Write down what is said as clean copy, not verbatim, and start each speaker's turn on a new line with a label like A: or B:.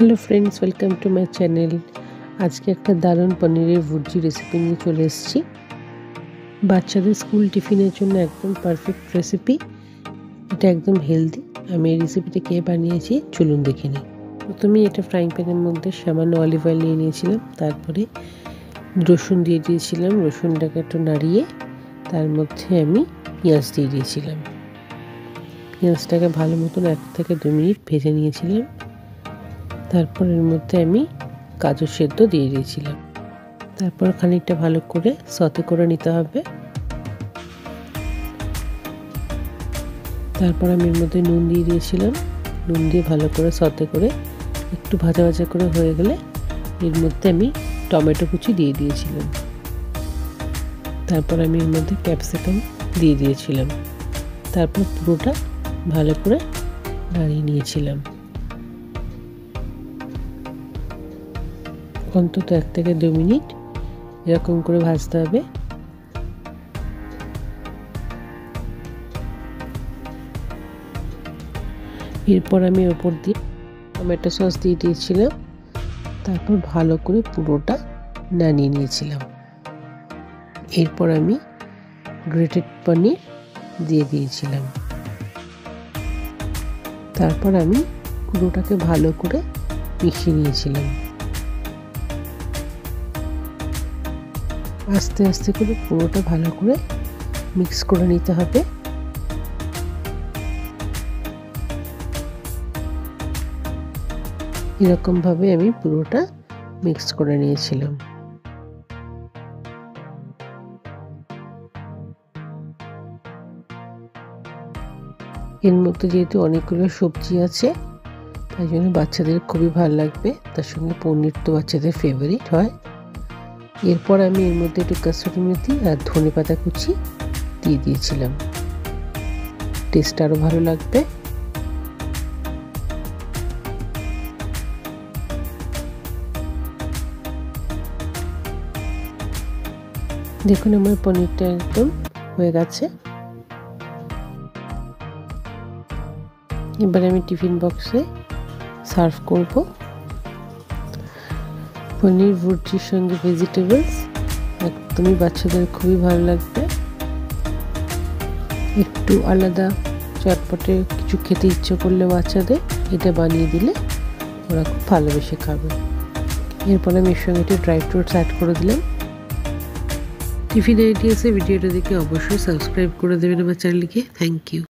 A: Hello friends, welcome to my channel. আজকে একটা দারুণ পনিরের ভুর্জি রেসিপি নিয়ে চলে এসেছি। বাচ্চাদের স্কুল টিফিনের জন্য একদম পারফেক্ট রেসিপি। এটা একদম হেলদি। আমি এই রেসিপিটা কে বানিয়েছি চলুন দেখে নিই। প্রথমে এটা ফ্রাইং প্যানের মধ্যে সামান্য অলিভ অয়েল নিয়ে নিয়েছিলাম। তারপরে রসুন দিয়ে দিয়েছিলাম। রসুনটাকে একটু নাড়িয়ে তার মধ্যে আমি পেঁয়াজ দিয়ে দিয়েছিলাম। পেঁয়াজটাকে ভালো মতন 1 থেকে 2 মিনিট ভেজে নিয়েছিলাম। তারপর এর মধ্যে আমি গাজর সেদ্ধ দিয়ে দিয়েছিলাম। তারপর খানিকটা ভালো করে সতে করে নিতে হবে। তারপর আমি এর মধ্যে নুন দিয়ে দিয়েছিলাম। নুন দিয়ে ভালো করে সতে করে একটু ভাজা ভাজা করে হয়ে গেলে এর মধ্যে আমি টমেটো কুচি দিয়ে দিয়েছিলাম। তারপর আমি এর মধ্যে ক্যাপসিকাম দিয়ে দিয়েছিলাম। তারপর পুরোটা ভালো করে নাড়িয়ে নিয়েছিলাম। অন্তত 1 থেকে 2 মিনিট এরকম করে ভাজতে হবে। এরপর আমি ওপর দিয়ে টমেটো সস দিয়ে দিয়েছিলাম। তারপর ভালো করে পুরোটা নাড়িয়ে নিয়েছিলাম। এরপর আমি গ্রেটেড পনির দিয়ে দিয়েছিলাম। তারপর আমি পুরোটাকে ভালো করে মিশিয়ে নিয়েছিলাম। আস্তে আস্তে করে পুরোটা ভালো করে মিক্স করে নিতে হবে। এরকমভাবে আমি পুরোটা মিক্স করে নিয়েছিলাম। এর মধ্যে যেহেতু অনেকগুলো সবজি আছে তাই জন্য বাচ্চাদের খুবই ভালো লাগবে। তার সঙ্গে পনির তো বাচ্চাদের ফেভারিট হয়। এরপর আমি এর মধ্যে একটু কাসুরি মেথি আর ধনেপাতা কুচি দিয়ে দিয়েছিলাম। টেস্ট আরও ভালো লাগবে। দেখুন আমার পনিরটা একদম হয়ে গেছে। এবার আমি টিফিন বক্সে সার্ভ করব। পনির ভুর্জির সঙ্গে ভেজিটেবলস একদমই বাচ্চাদের খুবই ভালো লাগবে। একটু আলাদা চটপটে কিছু খেতে ইচ্ছে করলে বাচ্চাদের এটা বানিয়ে দিলে ওরা খুব ভালোবেসে খাবে। এরপর আমি এর সঙ্গে একটু ড্রাই ফ্রুটস অ্যাড করে দিলাম। টিফিন আইডিয়াসে ভিডিওটা দেখে অবশ্যই সাবস্ক্রাইব করে দেবেন আমার চ্যানেলকে। Thank you.